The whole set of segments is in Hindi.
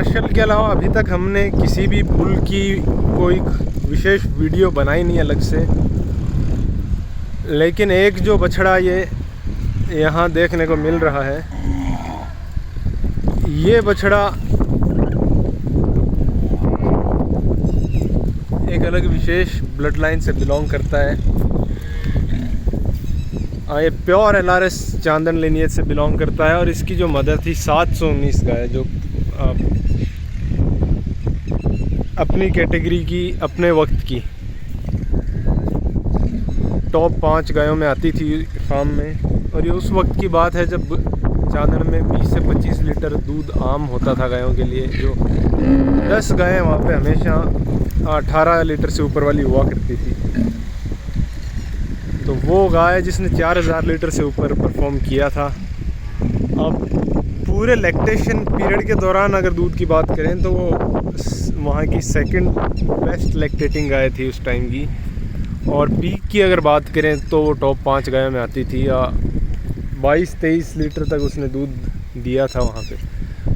मार्शल के अलावा अभी तक हमने किसी भी बुल की कोई विशेष वीडियो बनाई नहीं अलग से, लेकिन एक जो बछड़ा ये यहाँ देखने को मिल रहा है, ये बछड़ा एक अलग विशेष ब्लड लाइन से बिलोंग करता है। ये प्योर LRS चांदन लिनियज से बिलोंग करता है और इसकी जो मदर थी 719 गाय, जो अपनी कैटेगरी की, अपने वक्त की टॉप 5 गायों में आती थी फार्म में। और ये उस वक्त की बात है जब चांदन में 20 से 25 लीटर दूध आम होता था गायों के लिए, जो 10 गायें वहाँ पे हमेशा 18 लीटर से ऊपर वाली हुआ करती थी। तो वो गाय जिसने 4000 लीटर से ऊपर परफॉर्म किया था, अब पूरे लैक्टेशन पीरियड के दौरान अगर दूध की बात करें तो वो वहाँ की सेकंड बेस्ट लैक्टेटिंग गाय थी उस टाइम की। और पीक की अगर बात करें तो वो टॉप 5 गायों में आती थी, या 22-23 लीटर तक उसने दूध दिया था वहाँ पे।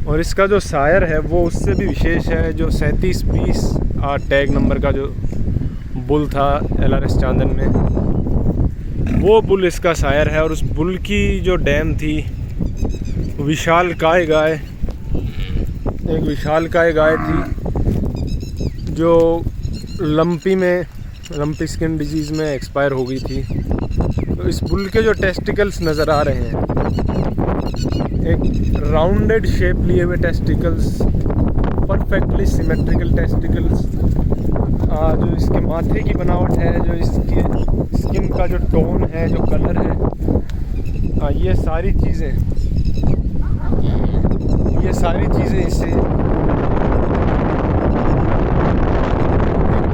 और इसका जो सायर है वो उससे भी विशेष है, जो 3720 टैग नंबर का जो बुल था LRS चांदन में, वो बुल इसका सायर है। और उस बुल की जो डैम थी विशालकाय गाय, एक विशालकाय गाय थी जो लंपी स्किन डिजीज़ में एक्सपायर हो गई थी। तो इस बुल के जो टेस्टिकल्स नज़र आ रहे हैं, एक राउंडेड शेप लिए हुए टेस्टिकल्स, परफेक्टली सिमेट्रिकल टेस्टिकल्स, जो इसके माथे की बनावट है, जो इसकी स्किन का जो टोन है, जो कलर है, ये सारी चीज़ें इसे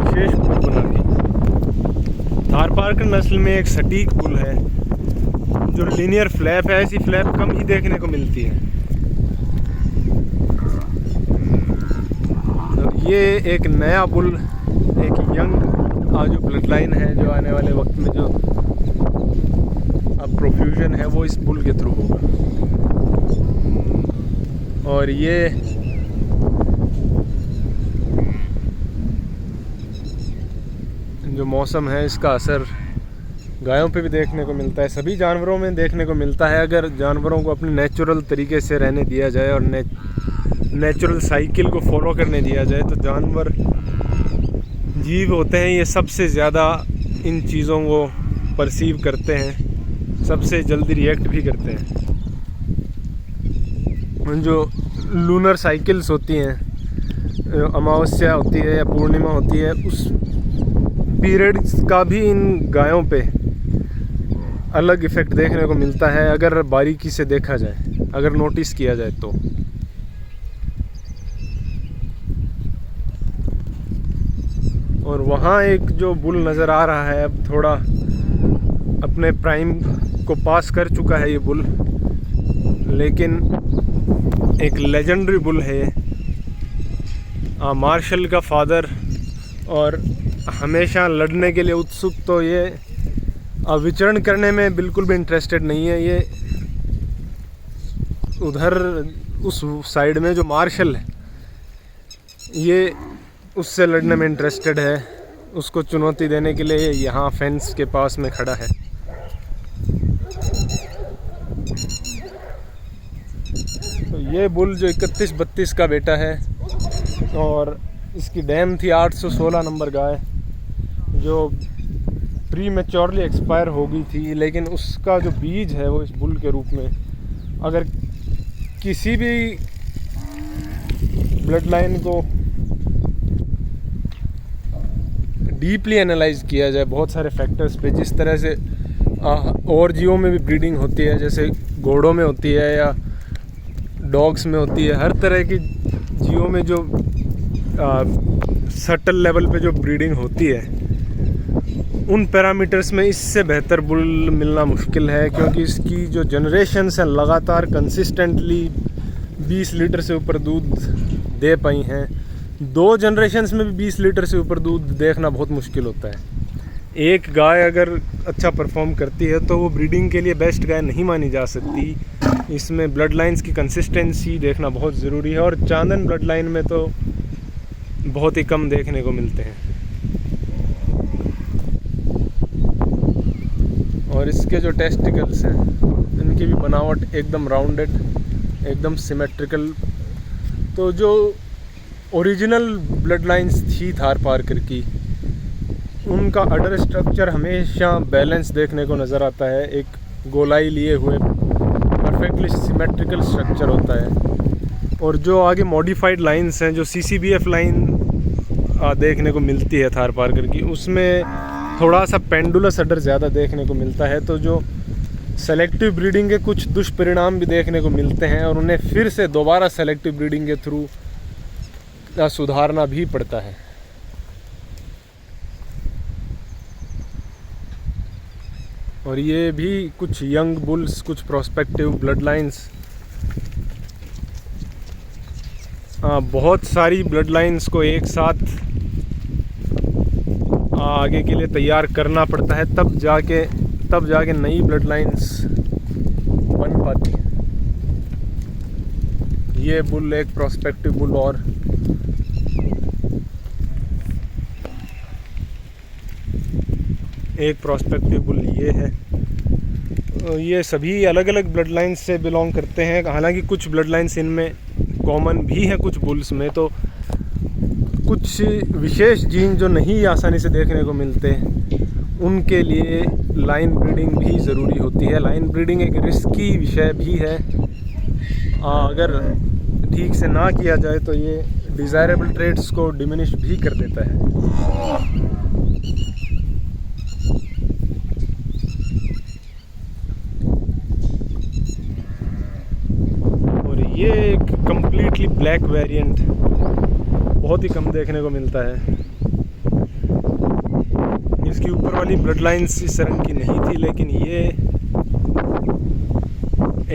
विशेष बुल बनाती। थारपारकर नस्ल में एक सटीक बुल है जो लीनियर फ्लैप है, ऐसी फ्लैप कम ही देखने को मिलती है। तो ये एक नया बुल, एक यंग जो ब्लड लाइन है, जो आने वाले वक्त में जो अब प्रोफ्यूजन है वो इस बुल के थ्रू होगा। और ये जो मौसम है इसका असर गायों पे भी देखने को मिलता है, सभी जानवरों में देखने को मिलता है। अगर जानवरों को अपने नेचुरल तरीके से रहने दिया जाए और नेचुरल साइकिल को फॉलो करने दिया जाए तो जानवर जीव होते हैं, ये सबसे ज़्यादा इन चीज़ों को परसीव करते हैं, सबसे जल्दी रिएक्ट भी करते हैं। जो लूनर साइकिल्स होती हैं, अमावस्या होती है या पूर्णिमा होती है, उस पीरियड का भी इन गायों पे अलग इफ़ेक्ट देखने को मिलता है, अगर बारीकी से देखा जाए, अगर नोटिस किया जाए तो। और वहाँ एक जो बुल नज़र आ रहा है, अब थोड़ा अपने प्राइम को पास कर चुका है ये बुल, लेकिन एक लेजेंडरी बुल है ये, मार्शल का फादर, और हमेशा लड़ने के लिए उत्सुक। तो ये विचरण करने में बिल्कुल भी इंटरेस्टेड नहीं है। ये उधर उस साइड में जो मार्शल है, ये उससे लड़ने में इंटरेस्टेड है, उसको चुनौती देने के लिए यहाँ फेंस के पास में खड़ा है। तो ये बुल जो 31-32 का बेटा है, और इसकी डैम थी 816 नंबर गाय, जो प्री मैच्योरली एक्सपायर हो गई थी। लेकिन उसका जो बीज है वो इस बुल के रूप में, अगर किसी भी ब्लड लाइन को डीपली एनालाइज किया जाए बहुत सारे फैक्टर्स पे, जिस तरह से और जीवों में भी ब्रीडिंग होती है, जैसे घोड़ों में होती है या डॉग्स में होती है, हर तरह की जीवों में जो सटल लेवल पे जो ब्रीडिंग होती है, उन पैरामीटर्स में इससे बेहतर बुल मिलना मुश्किल है। क्योंकि इसकी जो जनरेशन्स हैं लगातार कंसिस्टेंटली 20 लीटर से ऊपर दूध दे पाई हैं। 2 जनरेशन्स में भी 20 लीटर से ऊपर दूध देखना बहुत मुश्किल होता है। एक गाय अगर अच्छा परफॉर्म करती है तो वो ब्रीडिंग के लिए बेस्ट गाय नहीं मानी जा सकती। इसमें ब्लड लाइंस की कंसिस्टेंसी देखना बहुत ज़रूरी है, और चांदन ब्लड लाइन में तो बहुत ही कम देखने को मिलते हैं। और इसके जो टेस्टिकल्स हैं इनकी भी बनावट एकदम राउंडेड, एकदम सिमेट्रिकल। तो जो ओरिजिनल ब्लड लाइंस थी थार पारकर की, उनका अडर स्ट्रक्चर हमेशा बैलेंस देखने को नज़र आता है। एक गोलाई लिए हुए परफेक्टली सिमेट्रिकल स्ट्रक्चर होता है। और जो आगे मॉडिफाइड लाइंस हैं, जो CCBF लाइन देखने को मिलती है थार पारकर की, उसमें थोड़ा सा पेंडुलस अडर ज़्यादा देखने को मिलता है। तो जो सेलेक्टिव ब्रीडिंग के कुछ दुष्परिणाम भी देखने को मिलते हैं, और उन्हें फिर से दोबारा सेलेक्टिव ब्रीडिंग के थ्रू सुधारना भी पड़ता है। और ये भी कुछ यंग बुल्स, कुछ प्रोस्पेक्टिव ब्लड लाइंस, बहुत सारी ब्लड लाइंस को एक साथ आगे के लिए तैयार करना पड़ता है, तब जाके नई ब्लड लाइंस बन पाती हैं। ये बुल एक प्रोस्पेक्टिव बुल, और एक प्रोस्पेक्टिव बुल ये है। ये सभी अलग अलग ब्लड लाइंस से बिलोंग करते हैं। हालांकि कुछ ब्लड लाइंस इनमें कॉमन भी हैं कुछ बुल्स में, तो कुछ विशेष जीन जो नहीं आसानी से देखने को मिलते, उनके लिए लाइन ब्रीडिंग भी ज़रूरी होती है। लाइन ब्रीडिंग एक रिस्की विषय भी है। अगर ठीक से ना किया जाए तो ये डिज़ायरेबल ट्रेड्स को डिमिनिश भी कर देता है। ये एक कम्प्लीटली ब्लैक वेरिएंट बहुत ही कम देखने को मिलता है। इसकी ऊपर वाली ब्लड लाइंस इस रंग की नहीं थी, लेकिन ये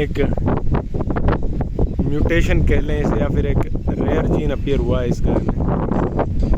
एक म्यूटेशन कह लें इसे, या फिर एक रेयर जीन अपीयर हुआ है इस गाय में।